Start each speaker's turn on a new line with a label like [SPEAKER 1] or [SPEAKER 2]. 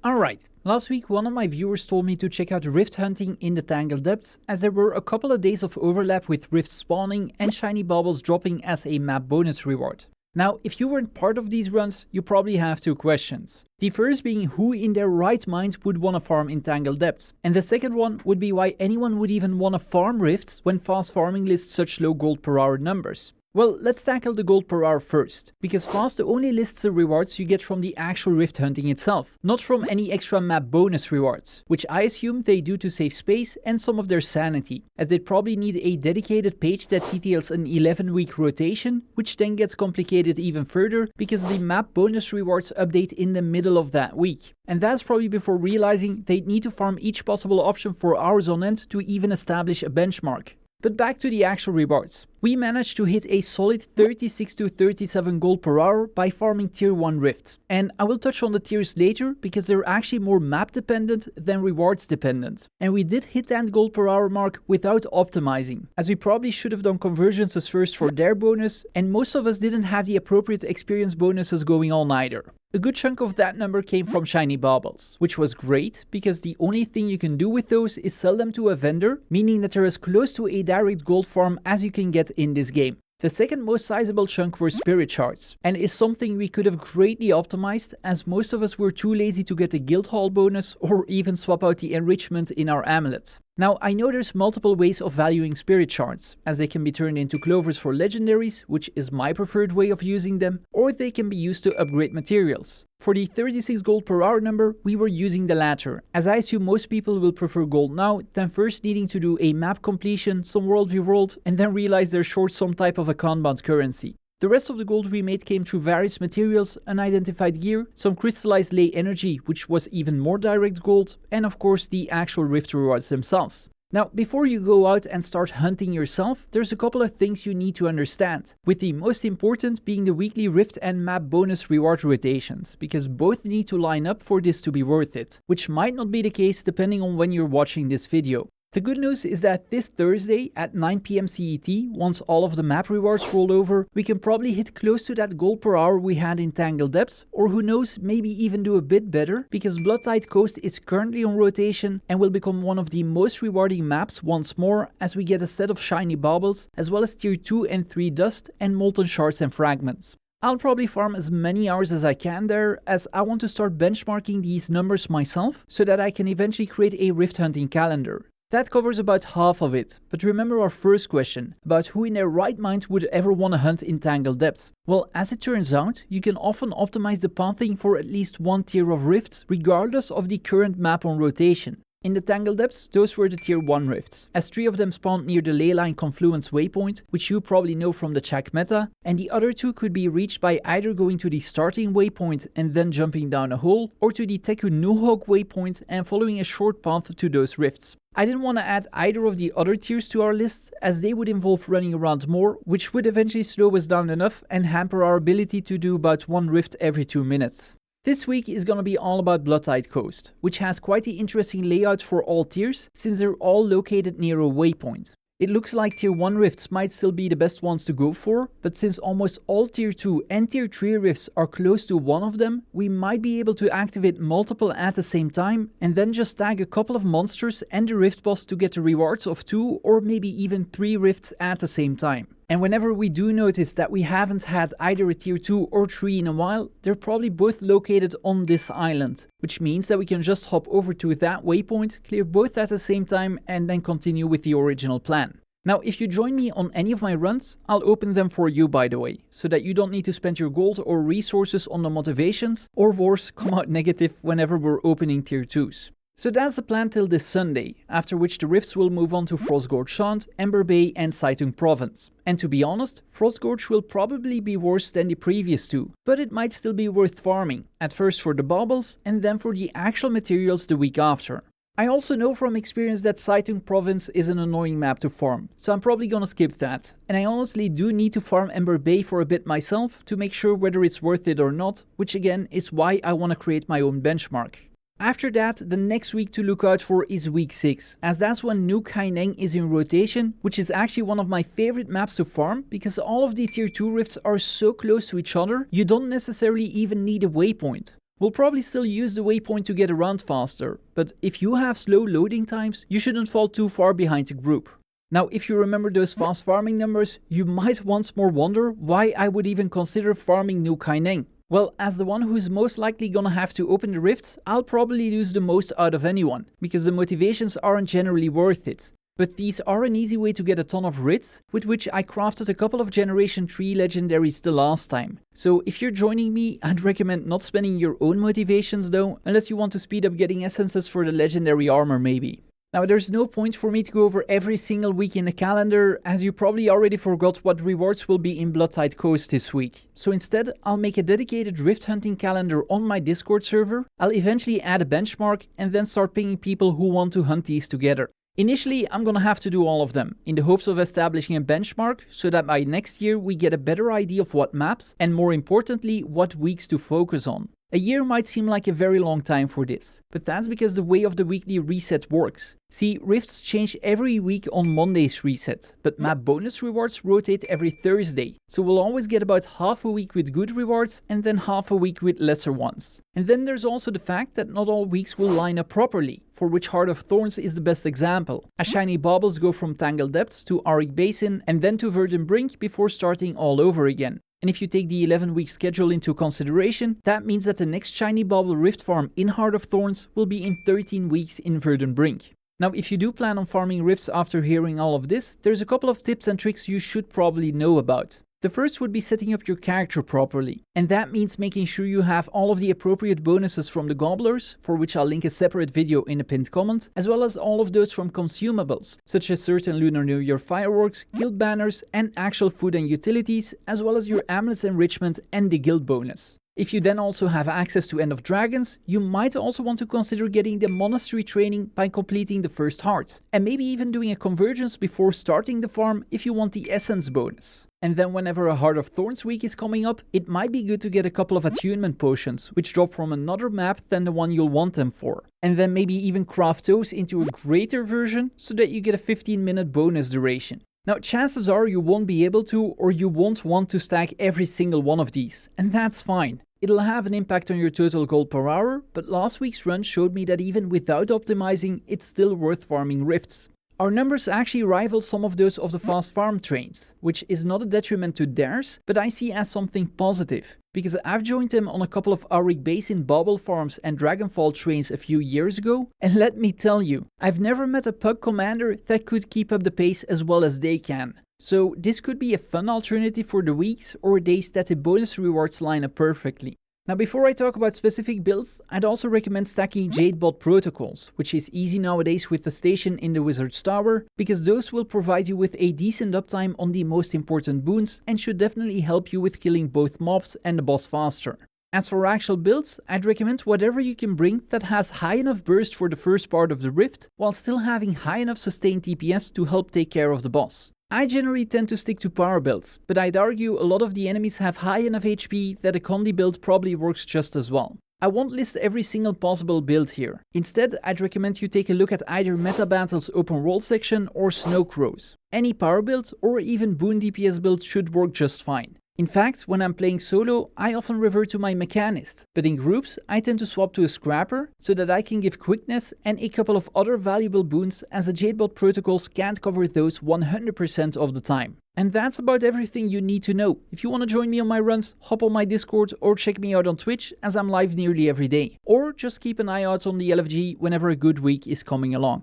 [SPEAKER 1] Alright, last week one of my viewers told me to check out rift hunting in the Tangled Depths, as there were a couple of days of overlap with rifts spawning and Shiny Baubles dropping as a map bonus reward. Now, if you weren't part of these runs, you probably have two questions. The first being who in their right mind would want to farm in Tangled Depths, and the second one would be why anyone would even want to farm rifts when fast farming lists such low gold per hour numbers. Well, let's tackle the gold per hour first, because fast only lists the rewards you get from the actual rift hunting itself, not from any extra map bonus rewards, which I assume they do to save space and some of their sanity, as they'd probably need a dedicated page that details an 11-week rotation, which then gets complicated even further because the map bonus rewards update in the middle of that week. And that's probably before realizing they'd need to farm each possible option for hours on end to even establish a benchmark. But back to the actual rewards. We managed to hit a solid 36 to 37 gold per hour by farming tier 1 rifts. And I will touch on the tiers later because they're actually more map dependent than rewards dependent. And we did hit that gold per hour mark without optimizing, as we probably should have done convergences first for their bonus, and most of us didn't have the appropriate experience bonuses going on either. A good chunk of that number came from Shiny Baubles, which was great because the only thing you can do with those is sell them to a vendor, meaning that they're as close to a direct gold farm as you can get in this game. The second most sizable chunk were spirit shards, and is something we could have greatly optimized, as most of us were too lazy to get the guild hall bonus or even swap out the enrichment in our amulet. Now, I know there's multiple ways of valuing spirit shards, as they can be turned into clovers for legendaries, which is my preferred way of using them, or they can be used to upgrade materials. For the 36 gold per hour number, we were using the latter, as I assume most people will prefer gold now than first needing to do a map completion, some worldview world, and then realize they're short some type of account-bound currency. The rest of the gold we made came through various materials, unidentified gear, some crystallized ley energy, which was even more direct gold, and of course the actual rift rewards themselves. Now, before you go out and start hunting yourself, there's a couple of things you need to understand, with the most important being the weekly rift and map bonus reward rotations, because both need to line up for this to be worth it, which might not be the case depending on when you're watching this video. The good news is that this Thursday at 9 PM CET, once all of the map rewards roll over, we can probably hit close to that gold per hour we had in Tangled Depths, or who knows, maybe even do a bit better, because Bloodtide Coast is currently on rotation and will become one of the most rewarding maps once more, as we get a set of Shiny Baubles, as well as tier 2 and 3 dust and molten shards and fragments. I'll probably farm as many hours as I can there, as I want to start benchmarking these numbers myself, so that I can eventually create a rift hunting calendar. That covers about half of it, but remember our first question, about who in their right mind would ever want to hunt in Tangled Depths. Well, as it turns out, you can often optimize the pathing for at least one tier of rifts, regardless of the current map on rotation. In the Tangled Depths, those were the tier 1 rifts, as 3 of them spawned near the Leyline Confluence waypoint, which you probably know from the Chak meta, and the other 2 could be reached by either going to the starting waypoint and then jumping down a hole, or to the Teku Nuhog waypoint and following a short path to those rifts. I didn't want to add either of the other tiers to our list, as they would involve running around more, which would eventually slow us down enough and hamper our ability to do about 1 rift every 2 minutes. This week is gonna be all about Bloodtide Coast, which has quite the interesting layout for all tiers, since they're all located near a waypoint. It looks like tier 1 rifts might still be the best ones to go for, but since almost all tier 2 and tier 3 rifts are close to one of them, we might be able to activate multiple at the same time, and then just tag a couple of monsters and the rift boss to get the rewards of 2 or maybe even 3 rifts at the same time. And whenever we do notice that we haven't had either a tier 2 or 3 in a while, they're probably both located on this island, which means that we can just hop over to that waypoint, clear both at the same time, and then continue with the original plan. Now, if you join me on any of my runs, I'll open them for you, by the way, so that you don't need to spend your gold or resources on the motivations, or worse, come out negative whenever we're opening tier 2s. So that's the plan till this Sunday, after which the rifts will move on to Frostgorge Sound, Ember Bay and Saitung Province. And to be honest, Frostgorge will probably be worse than the previous 2, but it might still be worth farming, at first for the baubles and then for the actual materials the week after. I also know from experience that Saitung Province is an annoying map to farm, so I'm probably gonna skip that. And I honestly do need to farm Ember Bay for a bit myself to make sure whether it's worth it or not, which again is why I want to create my own benchmark. After that, the next week to look out for is week 6, as that's when Nuke Haineng is in rotation, which is actually one of my favorite maps to farm, because all of the tier 2 rifts are so close to each other, you don't necessarily even need a waypoint. We'll probably still use the waypoint to get around faster, but if you have slow loading times, you shouldn't fall too far behind the group. Now, if you remember those fast farming numbers, you might once more wonder why I would even consider farming New Kaineng. Well, as the one who's most likely gonna have to open the rifts, I'll probably lose the most out of anyone, because the motivations aren't generally worth it. But these are an easy way to get a ton of RIFTS, with which I crafted a couple of Generation 3 legendaries the last time. So if you're joining me, I'd recommend not spending your own motivations though, unless you want to speed up getting essences for the legendary armor maybe. Now, there's no point for me to go over every single week in the calendar, as you probably already forgot what rewards will be in Bloodtide Coast this week. So instead, I'll make a dedicated rift hunting calendar on my Discord server, I'll eventually add a benchmark, and then start pinging people who want to hunt these together. Initially, I'm gonna have to do all of them, in the hopes of establishing a benchmark, so that by next year we get a better idea of what maps, and more importantly, what weeks to focus on. A year might seem like a very long time for this, but that's because the way of the weekly reset works. See, rifts change every week on Monday's reset, but map bonus rewards rotate every Thursday, so we'll always get about half a week with good rewards and then half a week with lesser ones. And then there's also the fact that not all weeks will line up properly, for which Heart of Thorns is the best example, as Shiny Baubles go from Tangled Depths to Auric Basin and then to Verdant Brink before starting all over again. And if you take the 11-week schedule into consideration, that means that the next Shiny Bauble Rift farm in Heart of Thorns will be in 13 weeks in Verdant Brink. Now, if you do plan on farming rifts after hearing all of this, there's a couple of tips and tricks you should probably know about. The first would be setting up your character properly, and that means making sure you have all of the appropriate bonuses from the gobblers, for which I'll link a separate video in the pinned comment, as well as all of those from consumables, such as certain Lunar New Year fireworks, guild banners, and actual food and utilities, as well as your amulets enrichment and the guild bonus. If you then also have access to End of Dragons, you might also want to consider getting the monastery training by completing the first heart, and maybe even doing a convergence before starting the farm if you want the essence bonus. And then whenever a Heart of Thorns week is coming up, it might be good to get a couple of attunement potions, which drop from another map than the one you'll want them for. And then maybe even craft those into a greater version, so that you get a 15-minute bonus duration. Now, chances are you won't be able to, or you won't want to stack every single one of these, and that's fine. It'll have an impact on your total gold per hour, but last week's run showed me that even without optimizing, it's still worth farming rifts. Our numbers actually rival some of those of the fast farm trains, which is not a detriment to theirs, but I see as something positive, because I've joined them on a couple of Auric Basin Bauble farms and Dragonfall trains a few years ago, and let me tell you, I've never met a pug commander that could keep up the pace as well as they can. So this could be a fun alternative for the weeks or days that the bonus rewards line up perfectly. Now, before I talk about specific builds, I'd also recommend stacking Jadebot protocols, which is easy nowadays with the station in the Wizard's Tower, because those will provide you with a decent uptime on the most important boons and should definitely help you with killing both mobs and the boss faster. As for actual builds, I'd recommend whatever you can bring that has high enough burst for the first part of the rift, while still having high enough sustained DPS to help take care of the boss. I generally tend to stick to power builds, but I'd argue a lot of the enemies have high enough HP that a Condi build probably works just as well. I won't list every single possible build here. Instead, I'd recommend you take a look at either Meta Battle's open world section or Snow Crows. Any power build or even boon DPS build should work just fine. In fact, when I'm playing solo, I often revert to my Mechanist, but in groups, I tend to swap to a Scrapper so that I can give quickness and a couple of other valuable boons, as the Jadebot protocols can't cover those 100% of the time. And that's about everything you need to know. If you want to join me on my runs, hop on my Discord or check me out on Twitch, as I'm live nearly every day. Or just keep an eye out on the LFG whenever a good week is coming along.